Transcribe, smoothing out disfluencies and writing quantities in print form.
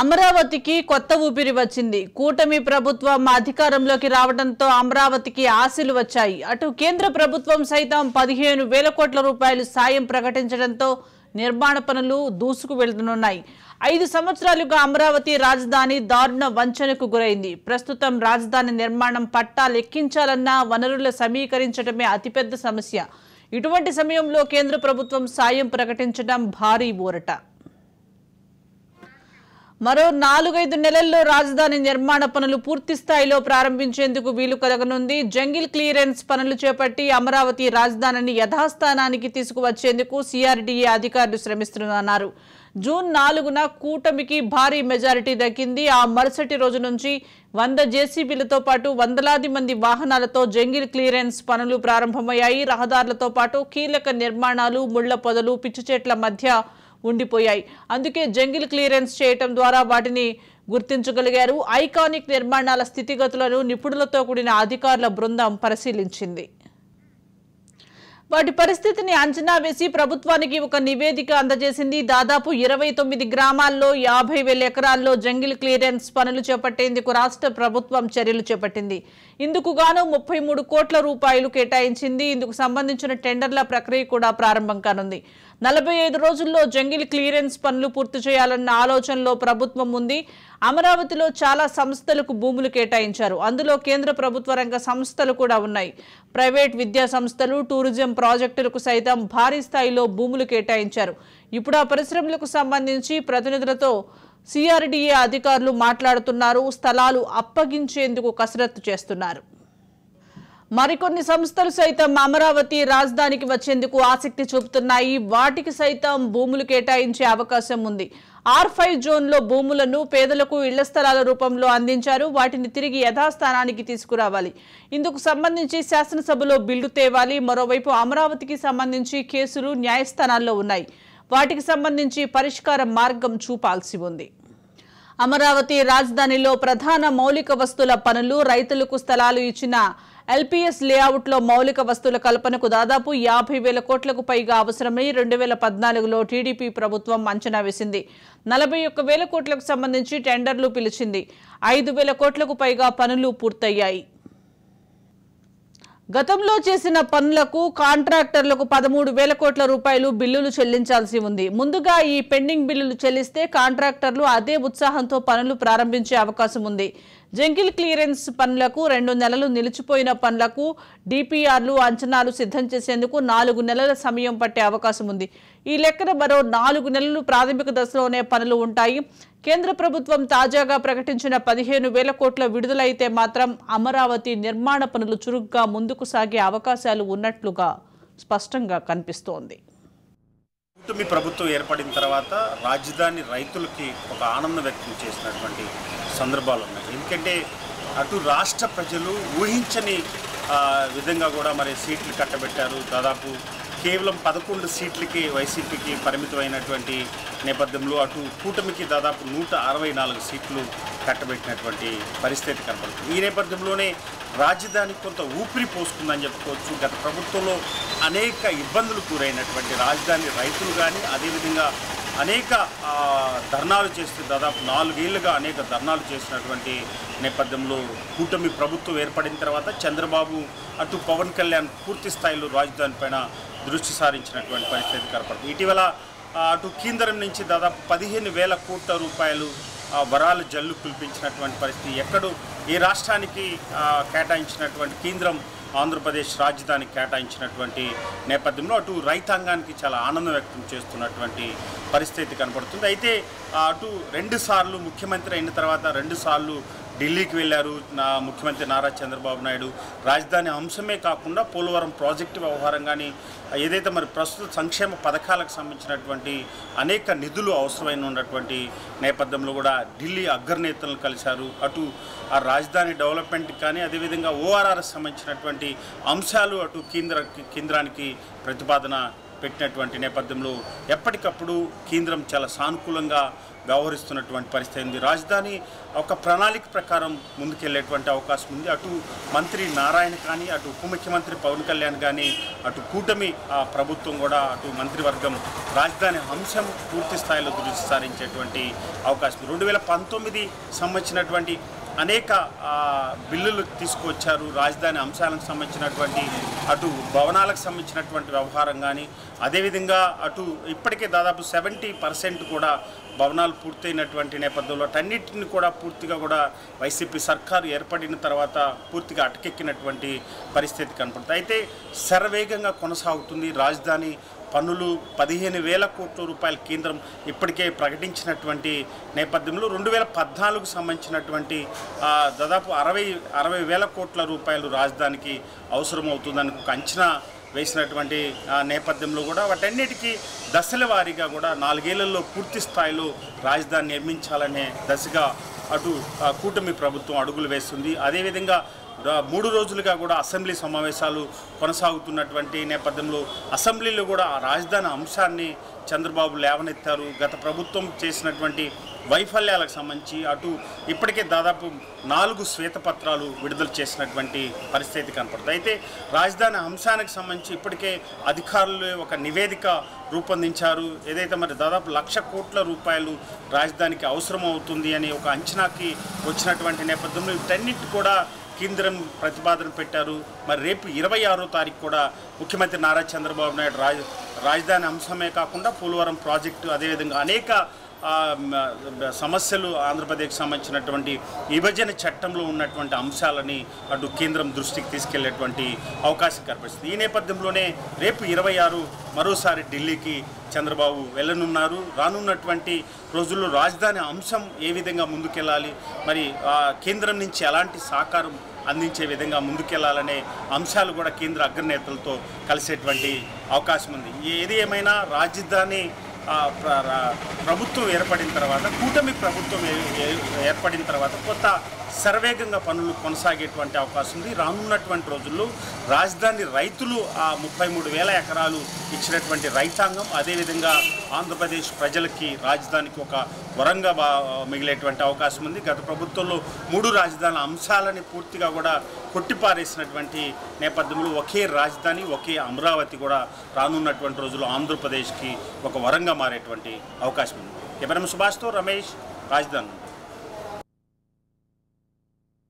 అమరావతికి కొత్త ఊపిరి వచ్చింది. కూటమి ప్రభుత్వం అధికారంలోకి రావడంతో అమరావతికి ఆశలు వచ్చాయి. అటు కేంద్ర ప్రభుత్వం సైతం 15,000 కోట్ల రూపాయలు సాయం ప్రకటించడంతో నిర్మాణ పనులు దూసుకు వెళ్తున్నాయి. 5 సంవత్సరాలుగా అమరావతి రాజధాని దారుణ వంచనకు గురైంది. ప్రస్తుతం రాజధాని నిర్మాణం పట్టాలు ఎక్కించాలన్నా వనరులు సమీకరించడమే అతిపెద్ద సమస్య. ఇటువంటి సమయంలో కేంద్ర ప్రభుత్వం సాయం ప్రకటించడం భారీ ఊరట. మరో 4-5 నెలల్లో రాజధాని నిర్మాణ పనులు పూర్తి స్థాయిలో ప్రారంభించేందుకు వీలు కలగనుంది. జంగిల్ క్లియరెన్స్ పనులు చేపట్టి అమరావతి రాజధానిని యథాస్థానానికి తీసుకువచ్చేందుకు సిఆర్డీఏ అధికారులు శ్రమిస్తున్నారు. జూన్ 4న కూటమికి భారీ మెజారిటీ దక్కింది. ఆ మరుసటి రోజు నుంచి 100 జేసీబీలతో పాటు వందలాది మంది వాహనాలతో జంగిల్ క్లియరెన్స్ పనులు ప్రారంభమయ్యాయి. రహదారులతో పాటు కీలక నిర్మాణాలు, ముళ్ల పొదలు, పిచ్చి చెట్ల మధ్య ఉండిపోయాయి. అందుకే జంగిల్ క్లియరెన్స్ చేయటం ద్వారా వాటిని గుర్తించగలిగారు. ఐకానిక్ నిర్మాణాల స్థితిగతులను నిపుణులతో కూడిన అధికారుల బృందం పరిశీలించింది. వాటి పరిస్థితిని అంచనా వేసి ప్రభుత్వానికి ఒక నివేదిక అందజేసింది. దాదాపు 29 గ్రామాల్లో 50,000 ఎకరాల్లో జంగిల్ క్లియరెన్స్ పనులు చేపట్టేందుకు రాష్ట్ర ప్రభుత్వం చర్యలు చేపట్టింది. ఇందుకు గాను 33 కోట్ల రూపాయలు కేటాయించింది. ఇందుకు సంబంధించిన టెండర్ల ప్రక్రియ కూడా ప్రారంభం కానుంది. 45 రోజుల్లో జంగిల్ క్లియరెన్స్ పనులు పూర్తి చేయాలన్న ఆలోచనలో ప్రభుత్వం ఉంది. అమరావతిలో చాలా సంస్థలకు భూములు కేటాయించారు. అందులో కేంద్ర ప్రభుత్వ రంగ సంస్థలు కూడా ఉన్నాయి. ప్రైవేట్ విద్యా సంస్థలు, టూరిజం ప్రాజెక్టులకు సైతం భారీ స్థాయిలో భూములు కేటాయించారు. ఇప్పుడు ఆ పరిశ్రమలకు సంబంధించి ప్రతినిధులతో సిఆర్డీఏ అధికారులు మాట్లాడుతున్నారు. స్థలాలు అప్పగించేందుకు కసరత్తు చేస్తున్నారు. మరికొన్ని సంస్థలు సైతం అమరావతి రాజధానికి వచ్చేందుకు ఆసక్తి చూపుతున్నాయి. వాటికి సైతం భూములు కేటాయించే అవకాశం ఉంది. R5 జోన్లో భూములను పేదలకు ఇళ్ల స్థలాల రూపంలో అందించారు. వాటిని తిరిగి యథాస్థానానికి తీసుకురావాలి. ఇందుకు సంబంధించి శాసనసభలో బిల్లు తేవాలి. మరోవైపు అమరావతికి సంబంధించి కేసులు న్యాయస్థానాల్లో ఉన్నాయి. వాటికి సంబంధించి పరిష్కార మార్గం చూపాల్సి ఉంది. అమరావతి రాజధానిలో ప్రధాన మౌలిక వస్తువుల పనులు, రైతులకు స్థలాలు ఇచ్చిన ఎల్పీఎస్ లేఅవుట్లో మౌలిక వస్తువుల కల్పనకు దాదాపు 50,000 కోట్లకు పైగా అవసరమని 2014లో టీడీపీ ప్రభుత్వం అంచనా వేసింది. 41,000 కోట్లకు సంబంధించి టెండర్లు పిలిచింది. 5,000 కోట్లకు పైగా పనులు పూర్తయ్యాయి. గతంలో చేసిన పనులకు కాంట్రాక్టర్లకు 13,000 కోట్ల రూపాయలు బిల్లులు చెల్లించాల్సి ఉంది. ముందుగా ఈ పెండింగ్ బిల్లులు చెల్లిస్తే కాంట్రాక్టర్లు అదే ఉత్సాహంతో పనులు ప్రారంభించే అవకాశం ఉంది. జంగిల్ క్లియరెన్స్ పనులకు 2 నెలలు, నిలిచిపోయిన పనులకు డిపిఆర్లు, అంచనాలు సిద్ధం చేసేందుకు 4 నెలల సమయం పట్టే అవకాశం ఉంది. ఈ లెక్కన మరో 4 నెలలు ప్రాథమిక దశలోనే పనులు ఉంటాయి. కేంద్ర ప్రభుత్వం తాజాగా ప్రకటించిన 15,000 కోట్ల విడుదలైతే మాత్రం అమరావతి నిర్మాణ పనులు చురుగ్గా ముందుకు సాగే అవకాశాలు ఉన్నట్లుగా స్పష్టంగా కనిపిస్తోంది. కూటమి ప్రభుత్వం ఏర్పడిన తర్వాత రాజధాని రైతులకి ఒక ఆనందం వ్యక్తం చేసినటువంటి సందర్భాలు ఉన్నాయి. ఎందుకంటే అటు రాష్ట్ర ప్రజలు ఊహించని విధంగా కూడా మరి సీట్లు కట్టబెట్టారు. దాదాపు కేవలం 11 సీట్లకి వైసీపీకి పరిమితమైనటువంటి నేపథ్యంలో అటు కూటమికి దాదాపు 164 సీట్లు కట్టబెట్టినటువంటి పరిస్థితి కనపడుతుంది. ఈ నేపథ్యంలోనే రాజధాని కొంత ఊపిరి పోసుకుందని చెప్పుకోవచ్చు. గత ప్రభుత్వంలో అనేక ఇబ్బందులు గురైనటువంటి రాజధాని రైతులు కానీ, అదేవిధంగా అనేక ధర్నాలు చేస్తే దాదాపు 4 ఏళ్లుగా అనేక ధర్నాలు చేసినటువంటి నేపథ్యంలో కూటమి ప్రభుత్వం ఏర్పడిన తర్వాత చంద్రబాబు అటు పవన్ కళ్యాణ్ పూర్తి స్థాయిలో రాజధాని పైన దృష్టి సారించినటువంటి పరిస్థితి కనపడుతుంది. ఇటీవల అటు కేంద్రం నుంచి దాదాపు 15,000 కోట్ల రూపాయలు వరాలు జల్లు కుల్పించినటువంటి పరిస్థితి. ఎక్కడో ఏ రాష్ట్రానికి కేటాయించినటువంటి కేంద్రం ఆంధ్రప్రదేశ్ రాజధానికి కేటాయించినటువంటి నేపథ్యంలో అటు రైతాంగానికి చాలా ఆనందం వ్యక్తం చేస్తున్నటువంటి పరిస్థితి కనపడుతుంది. అయితే అటు 2 సార్లు ముఖ్యమంత్రి అయిన తర్వాత 2 సార్లు ఢిల్లీకి వెళ్ళారు ముఖ్యమంత్రి నారా చంద్రబాబు నాయుడు. రాజధాని అంశమే కాకుండా పోలవరం ప్రాజెక్టు వ్యవహారం కానీ, ఏదైతే మరి ప్రస్తుత సంక్షేమ పథకాలకు సంబంధించినటువంటి అనేక నిధులు అవసరమైన ఉన్నటువంటి నేపథ్యంలో కూడా ఢిల్లీ అగ్రనేతలను కలిశారు. అటు ఆ రాజధాని డెవలప్మెంట్ కానీ, అదేవిధంగా ఓఆర్ఆర్కి సంబంధించినటువంటి అంశాలు అటు కేంద్రానికి ప్రతిపాదన పెట్టినటువంటి నేపథ్యంలో ఎప్పటికప్పుడు కేంద్రం చాలా సానుకూలంగా వ్యవహరిస్తున్నటువంటి పరిస్థితి ఉంది. రాజధాని ఒక ప్రణాళిక ప్రకారం ముందుకెళ్లేటువంటి అవకాశం ఉంది. అటు మంత్రి నారాయణ కానీ, అటు ఉప ముఖ్యమంత్రి పవన్ కళ్యాణ్ కానీ, అటు కూటమి ప్రభుత్వం కూడా, అటు మంత్రివర్గం రాజధాని అంశం పూర్తి స్థాయిలో దృష్టి సారించేటువంటి అవకాశం. 2019 సంబంధించినటువంటి అనేక బిల్లులు తీసుకువచ్చారు. రాజధాని అంశాలకు సంబంధించినటువంటి అటు భవనాలకు సంబంధించినటువంటి వ్యవహారం కానీ, అదేవిధంగా అటు ఇప్పటికే దాదాపు 70% కూడా భవనాలు పూర్తయినటువంటి నేపథ్యంలో అన్నింటిని కూడా పూర్తిగా కూడా వైసీపీ సర్కారు ఏర్పడిన తర్వాత పూర్తిగా అటకెక్కినటువంటి పరిస్థితి కనపడుతుంది. అయితే శరవేగంగా కొనసాగుతుంది రాజధాని పన్నులు. 15,000 కోట్ల రూపాయల కేంద్రం ఇప్పటికే ప్రకటించినటువంటి నేపథ్యంలో 2014కు సంబంధించినటువంటి దాదాపు 60,000 కోట్ల రూపాయలు రాజధానికి అవసరమవుతుందని ఒక అంచనా వేసినటువంటి నేపథ్యంలో కూడా వాటన్నిటికీ దశల వారీగా కూడా 4 ఏళ్లలో పూర్తి స్థాయిలో రాజధాని నిర్మించాలనే దశగా అటు కూటమి ప్రభుత్వం అడుగులు వేస్తుంది. అదేవిధంగా 3 రోజులుగా కూడా అసెంబ్లీ సమావేశాలు కొనసాగుతున్నటువంటి నేపథ్యంలో అసెంబ్లీలో కూడా ఆ రాజధాని అంశాన్ని చంద్రబాబు లేవనెత్తారు. గత ప్రభుత్వం చేసినటువంటి వైఫల్యాలకు సంబంధించి అటు ఇప్పటికే దాదాపు 4 శ్వేతపత్రాలు విడుదల చేసినటువంటి పరిస్థితి కనపడుతుంది. అయితే రాజధాని అంశానికి సంబంధించి ఇప్పటికే అధికారులు ఒక నివేదిక రూపొందించారు. ఏదైతే మరి దాదాపు 1,00,000 కోట్ల రూపాయలు రాజధానికి అవసరం అవుతుంది అని ఒక అంచనాకి వచ్చినటువంటి నేపథ్యంలో వీటన్నిటి కూడా కేంద్రం ప్రతిపాదన పెట్టారు. మరి రేపు 26వ తారీఖు కూడా ముఖ్యమంత్రి నారా చంద్రబాబు నాయుడు రాజధాని అంశమే కాకుండా పోలవరం ప్రాజెక్టు, అదేవిధంగా అనేక సమస్యలు ఆంధ్రప్రదేశ్కి సంబంధించినటువంటి విభజన చట్టంలో ఉన్నటువంటి అంశాలని అటు కేంద్రం దృష్టికి తీసుకెళ్లేటువంటి అవకాశం కనిపిస్తుంది. ఈ నేపథ్యంలోనే రేపు 26 మరోసారి ఢిల్లీకి చంద్రబాబు వెళ్ళనున్నారు. రానున్నటువంటి రోజుల్లో రాజధాని అంశం ఏ విధంగా ముందుకెళ్ళాలి, మరి కేంద్రం నుంచి ఎలాంటి సహకారం అందించే విధంగా ముందుకెళ్లాలనే అంశాలు కూడా కేంద్ర అగ్రనేతలతో కలిసేటువంటి అవకాశం ఉంది. ఏది ఏమైనా రాజధాని ప్రభుత్వం ఏర్పడిన తర్వాత, కూటమి ప్రభుత్వం ఏర్పడిన తర్వాత కొత్త శరవేగంగా పనులు కొనసాగేటువంటి అవకాశం ఉంది. రానున్నటువంటి రోజుల్లో రాజధాని రైతులు 33,000 ఎకరాలు ఇచ్చినటువంటి రైతాంగం, అదేవిధంగా ఆంధ్రప్రదేశ్ ప్రజలకి రాజధానికి ఒక వరంగా మిగిలేటువంటి అవకాశం ఉంది. గత ప్రభుత్వంలో 3 రాజధానుల అంశాలని పూర్తిగా కూడా కొట్టిపారేసినటువంటి నేపథ్యంలో ఒకే రాజధాని, ఒకే అమరావతి కూడా రానున్నటువంటి రోజుల్లో ఆంధ్రప్రదేశ్కి ఒక వరంగా మారేటువంటి అవకాశం ఉంది. కెమెరామెన్ సుభాష్తో రమేష్, రాజధాని.